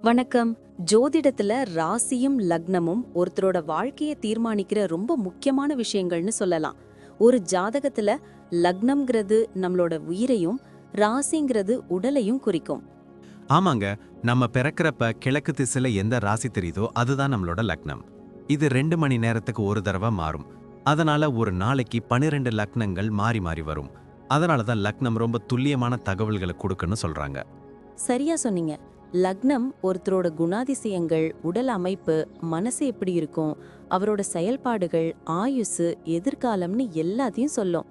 வணக்கம். ஜோதிடத்துல ராசியும் லக்னமும் ஒருத்தரோட வாழ்க்கையை தீர்மானிக்கிற ரொம்ப முக்கியமான விஷயங்கள்னு சொல்லலாம். ஒரு ஜாதகத்துல லக்னம்ங்கிறது நம்மளோட உயிரையும், ராசிங்கிறது உடலையும் குறிக்கும். ஆமாங்க. நம்ம பிறக்கிறப்ப கிழக்கு திசையில எந்த ராசி தெரியுதோ அதுதான் நம்மளோட லக்னம். இது 2 மணி நேரத்துக்கு ஒரு தடவை மாறும். அதனால ஒரு நாளைக்கு 12 லக்னங்கள் மாறி மாறி வரும். அதனால தான் லக்னம் ரொம்ப துல்லியமான தகவல்களை கொடுக்குன்னு சொல்றாங்க. சரியா சொன்னீங்க. லக்னம் ஒருத்தரோட குணாதிசயங்கள், உடல் அமைப்பு, மனசு எப்படி இருக்கும், அவரோட செயல்பாடுகள், ஆயுசு, எதிர்காலம்னு எல்லாத்தையும் சொல்லும்.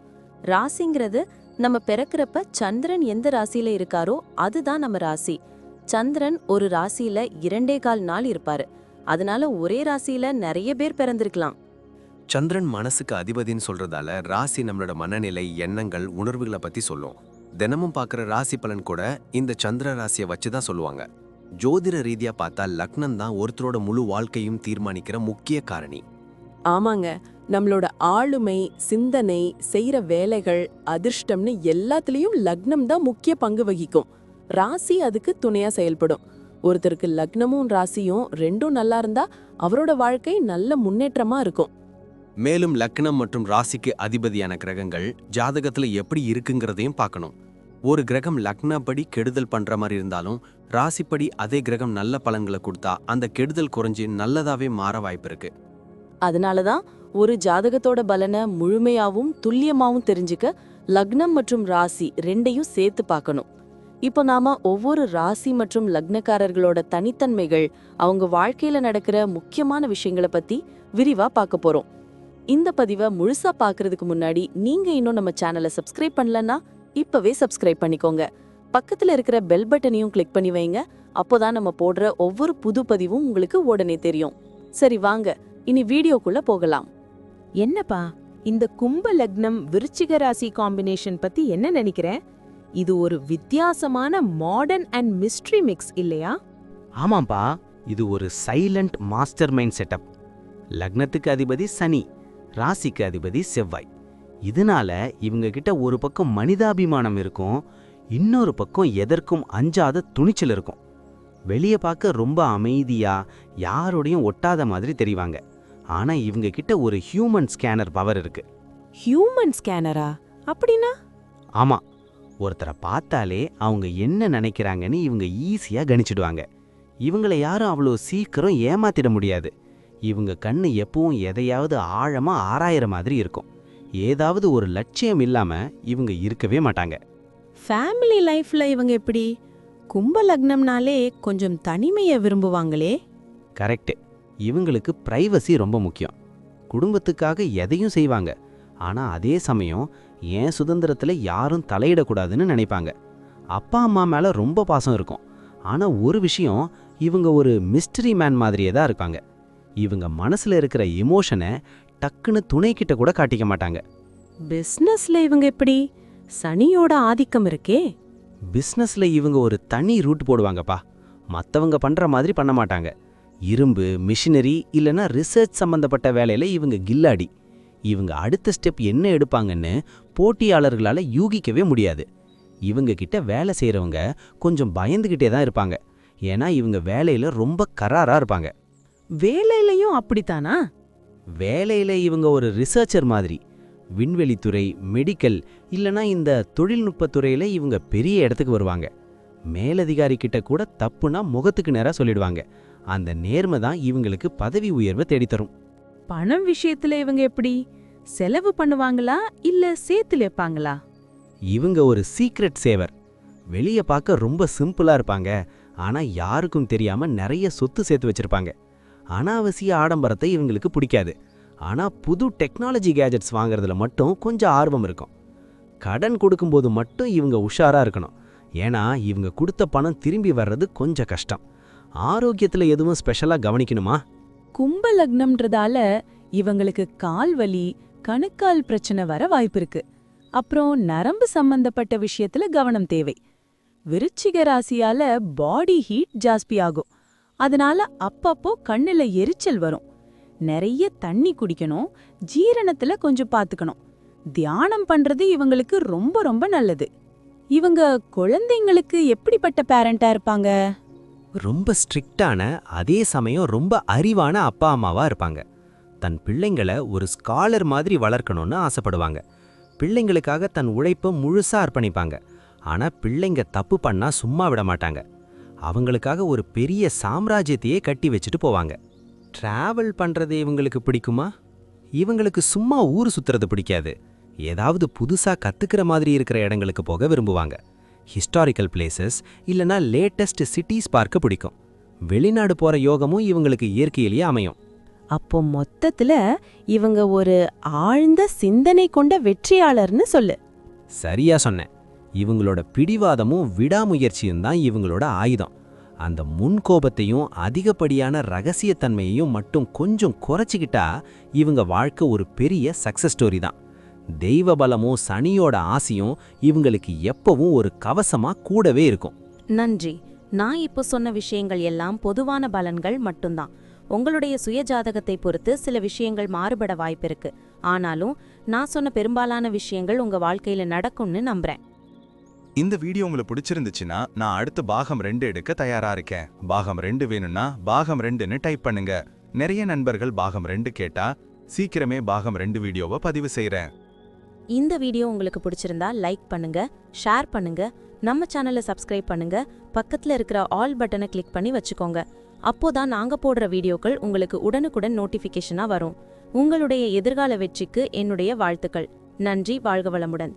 ராசிங்கிறது நம்ம பிறக்கிறப்ப சந்திரன் எந்த ராசியில இருக்காரோ அதுதான் நம்ம ராசி. சந்திரன் ஒரு ராசியில 2.25 நாள் இருப்பாரு. அதனால ஒரே ராசியில நிறைய பேர் பிறந்திருக்கலாம். சந்திரன் மனசுக்கு அதிபதின்னு சொல்றதால ராசி நம்மளோட மனநிலை, எண்ணங்கள், உணர்வுகளை பத்தி சொல்லும். தினமும் பார்க்குற ராசி பலன் கூட இந்த சந்திர ராசியை வச்சு தான் சொல்லுவாங்க. ஜோதிட ரீதியா பார்த்தா லக்னம் தான் ஒருத்தரோட முழு வாழ்க்கையும் தீர்மானிக்கிற முக்கிய காரணி. ஆமாங்க, நம்மளோட ஆளுமை, சிந்தனை, செய்யற வேலைகள், அதிர்ஷ்டம்னு எல்லாத்துலயும் லக்னம் தான் முக்கிய பங்கு வகிக்கும். ராசி அதுக்கு துணையா செயல்படும். ஒருத்தருக்கு லக்னமும் ராசியும் ரெண்டும் நல்லா இருந்தா அவரோட வாழ்க்கை நல்ல முன்னேற்றமா இருக்கும். மேலும் லக்னம் மற்றும் ராசிக்கு அதிபதியான கிரகங்கள் ஜாதகத்துல எப்படி இருக்குங்கிறதையும் பார்க்கணும். ஒரு கிரகம் லக்னப்படி கெடுதல் பண்ற மாதிரி இருந்தாலும் ராசிப்படி அதே கிரகம் நல்ல பலன்களை கொடுத்தா அந்த கெடுதல் குறைஞ்சி நல்லதாவே மாற வாய்ப்பு இருக்கு. அதனாலதான் ஒரு ஜாதகத்தோட பலனை முழுமையாவும் துல்லியமாவும் தெரிஞ்சுக்க லக்னம் மற்றும் ராசி ரெண்டையும் சேர்த்து பார்க்கணும். இப்போ நாம ஒவ்வொரு ராசி மற்றும் லக்னக்காரர்களோட தனித்தன்மைகள், அவங்க வாழ்க்கையில நடக்கிற முக்கியமான விஷயங்களை பத்தி விரிவா பார்க்க போறோம். இந்த பதிவை முழுசா பார்க்கறதுக்கு முன்னாடி நீங்க இன்னும் நம்ம சேனலை சப்ஸ்கிரைப் பண்ணலன்னா இப்பவே சப்ஸ்கிரைப் பண்ணிக்கோங்க. பக்கத்துல இருக்கிற பெல் பட்டனையும் கிளிக் பண்ணி வைங்க. அப்போதான் நம்ம போடுற ஒவ்வொரு புது பதிவும் உங்களுக்கு உடனே தெரியும். சரி வாங்க, இனி வீடியோக்குள்ள போகலாம். என்னப்பா இந்த கும்ப லக்னம் விருச்சிக ராசி காம்பினேஷன் பத்தி என்ன நினைக்கிற? இது ஒரு வித்தியாசமான மாடர்ன் அண்ட் மிஸ்ட்ரி மிக்ஸ் இல்லையா? ஆமாம்பா, இது ஒரு சைலண்ட் மாஸ்டர் மைண்ட் செட்டப். லக்னத்துக்கு அதிபதி சனி, ராசிக்கு அதிபதி செவ்வாய். இதனால இவங்க கிட்ட ஒரு பக்கம் மனிதாபிமானம் இருக்கும், இன்னொரு பக்கம் எதற்கும் அஞ்சாத துணிச்சல் இருக்கும். வெளியே பார்க்க ரொம்ப அமைதியா யாரோடையும் ஒட்டாத மாதிரி தெரிவாங்க. ஆனா இவங்க கிட்ட ஒரு ஹியூமன் ஸ்கேனர் பவர் இருக்கு. ஹியூமன் ஸ்கேனரா? அப்படின்னா? ஆமா, ஒருத்தரை பார்த்தாலே அவங்க என்ன நினைக்கிறாங்கன்னு இவங்க ஈஸியா கணிச்சிடுவாங்க. இவங்களை யாரும் அவ்வளோ சீக்கிரம் ஏமாத்திட முடியாது. இவங்க கண்ணு எப்பவும் எதையாவது ஆழமா ஆராயிற மாதிரி இருக்கும். ஏதாவது ஒரு லட்சியம் இல்லாம இவங்க இருக்கவே மாட்டாங்க. ஃபேமிலி லைஃப்ல இவங்க எப்படி? கும்ப லக்னம்னாலே கொஞ்சம் தனிமையை விரும்புவாங்களே. கரெக்ட். இவங்களுக்கு பிரைவசி ரொம்ப முக்கியம். குடும்பத்துக்காக எதையும் செய்வாங்க. ஆனா அதே சமயம் ஏன் சுதந்திரத்துல யாரும் தலையிடக்கூடாதுன்னு நினைப்பாங்க. அப்பா அம்மா மேல ரொம்ப பாசம் இருக்கும். ஆனா ஒரு விஷயம், இவங்க ஒரு மிஸ்டரி மேன் மாதிரியே தான் இருக்காங்க. இவங்க மனசுல இருக்கிற எமோஷனை டக்குன்னு துணைக்கிட்ட கூட காட்டிக்க மாட்டாங்க. பிசினஸ்ல இவங்க எப்படி? சனியோட ஆதிக்கம் இருக்கே. பிசினஸ்ல இவங்க ஒரு தனி ரூட் போடுவாங்கப்பா. மத்தவங்க பண்ற மாதிரி பண்ண மாட்டாங்க. இரும்பு, மிஷினரி இல்லனா ரிசர்ச் சம்பந்தப்பட்ட வேலையில இவங்க கில்லாடி. இவங்க அடுத்த ஸ்டெப் என்ன எடுப்பாங்கன்னு போட்டியாளர்களால யூகிக்கவே முடியாது. இவங்க கிட்ட வேலை செய்யறவங்க கொஞ்சம் பயந்துகிட்டே தான் இருப்பாங்க. ஏன்னா இவங்க வேலையில ரொம்ப கராரா இருப்பாங்க. வேலையிலயும் அப்படித்தானா? வேலையில இவங்க ஒரு ரிசர்ச்சர் மாதிரி. விண்வெளித்துறை, மெடிக்கல் இல்லனா இந்த தொழில்நுட்பத்துறையில இவங்க பெரிய இடத்துக்கு வருவாங்க. மேலதிகாரி கிட்ட கூட தப்புனா முகத்துக்கு நேரா சொல்லிடுவாங்க. அந்த நேர்மை தான் இவங்களுக்கு பதவி உயர்வை தேடித்தரும். பணம் விஷயத்துல இவங்க எப்படி? செலவு பண்ணுவாங்களா இல்ல சேர்த்து வைப்பாங்களா? இவங்க ஒரு சீக்ரெட் சேவர். வெளிய பார்க்க ரொம்ப சிம்பிளா இருப்பாங்க. ஆனா யாருக்கும் தெரியாம நிறைய சொத்து சேர்த்து வச்சிருப்பாங்க. அனாவசிய ஆடம்பரத்தை இவங்களுக்கு பிடிக்காது. ஆனா புது டெக்னாலஜி கேஜெட்ஸ் வாங்குறதுல மட்டும் கொஞ்சம் ஆர்வம் இருக்கும். கடன் கொடுக்கும்போது மட்டும் இவங்க உஷாரா இருக்கணும். ஏன்னா இவங்க கொடுத்த பணம் திரும்பி வர்றது கொஞ்சம் கஷ்டம். ஆரோக்கியத்துல எதுவும் ஸ்பெஷலா கவனிக்கணுமா? கும்ப லக்னம்ன்றதால இவங்களுக்கு கால் வலி, கணுக்கால் பிரச்சனை வர வாய்ப்பு இருக்கு. அப்புறம் நரம்பு சம்பந்தப்பட்ட விஷயத்துல கவனம் தேவை. விருச்சிக ராசியால பாடி ஹீட் ஜாஸ்தி ஆகும். அதனால அப்பப்போ கண்ணுல எரிச்சல் வரும். நிறைய தண்ணி குடிக்கணும், ஜீரணத்துல கொஞ்சம் பாத்துக்கணும். தியானம் பண்றது இவங்களுக்கு ரொம்ப ரொம்ப நல்லது. இவங்க குழந்தைங்களுக்கு எப்படிப்பட்ட பேரண்டா இருப்பாங்க? ரொம்ப ஸ்ட்ரிக்டான அதே சமயம் ரொம்ப அறிவான அப்பா அம்மாவா இருப்பாங்க. தன் பிள்ளைங்களை ஒரு ஸ்காலர் மாதிரி வளர்க்கணும்னு ஆசைப்படுவாங்க. பிள்ளைங்களுக்காக தன் உழைப்பை முழுசா அர்ப்பணிப்பாங்க. ஆனா பிள்ளைங்க தப்பு பண்ணா சும்மா விட மாட்டாங்க. அவங்களுக்காக ஒரு பெரிய சாம்ராஜ்யத்தையே கட்டி வச்சுட்டு போவாங்க. டிராவல் பண்றது இவங்களுக்கு பிடிக்குமா? இவங்களுக்கு சும்மா ஊர் சுத்துறது பிடிக்காது. ஏதாவது புதுசா கத்துக்கிற மாதிரி இருக்கிற இடங்களுக்கு போக விரும்புவாங்க. ஹிஸ்டாரிக்கல் பிளேசஸ் இல்லனா லேட்டஸ்ட் சிட்டிஸ் பார்க்க பிடிக்கும். வெளிநாடு போற யோகமும் இவங்களுக்கு இயற்கையிலேயே அமையும். அப்போ மொத்தத்துல இவங்க ஒரு ஆழ்ந்த சிந்தனை கொண்ட வெற்றியாளர்னு சொல்லு. சரியா சொன்னேன். இவங்களோட பிடிவாதமும் விடாமுயற்சியும் தான் இவங்களோட ஆயுதம். அந்த முன்கோபத்தையும் அதிகப்படியான ரகசியத்தன்மையையும் மட்டும் கொஞ்சம் குறைச்சிக்கிட்டா இவங்க வாழ்க்கை ஒரு பெரிய சக்சஸ் ஸ்டோரி தான். தெய்வ பலமும் சனியோட ஆசையும் இவங்களுக்கு எப்பவும் ஒரு கவசமா கூடவே இருக்கும். நன்றி. நான் இப்போ சொன்ன விஷயங்கள் எல்லாம் பொதுவான பலன்கள் மட்டும்தான். உங்களுடைய சுய ஜாதகத்தை பொறுத்து சில விஷயங்கள் மாறுபட வாய்ப்பிருக்கு. ஆனாலும் நான் சொன்ன பெரும்பாலான விஷயங்கள் உங்க வாழ்க்கையில நடக்கும்னு நம்புறேன். இந்த வீடியோ உங்களுக்கு பிடிச்சிருந்துச்சுன்னா நான் அடுத்து பாகம் 2 எடுக்க தயாரா இருக்கேன். பாகம் 2 வேணும்னா பாகம் 2ன்னு டைப் பண்ணுங்க. நிறைய நண்பர்கள் பாகம் 2 கேட்டா சீக்கிரமே பாகம் 2 வீடியோவை பதிவு செய்றேன். இந்த வீடியோ உங்களுக்கு பிடிச்சிருந்தா லைக் பண்ணுங்க, ஷேர் பண்ணுங்க, நம்ம சேனலை சப்ஸ்கிரைப் பண்ணுங்க, பக்கத்துல இருக்கிற ஆல் பட்டனை கிளிக் பண்ணி வச்சுக்கோங்க. அப்போதான் நாங்க போடுற வீடியோக்கள் உங்களுக்கு உடனுக்குடன் நோட்டிஃபிகேஷனா வரும். உங்களுடைய எதிர்கால வெற்றிக்கு என்னுடைய வாழ்த்துக்கள். நன்றி. வாழ்க வளமுடன்.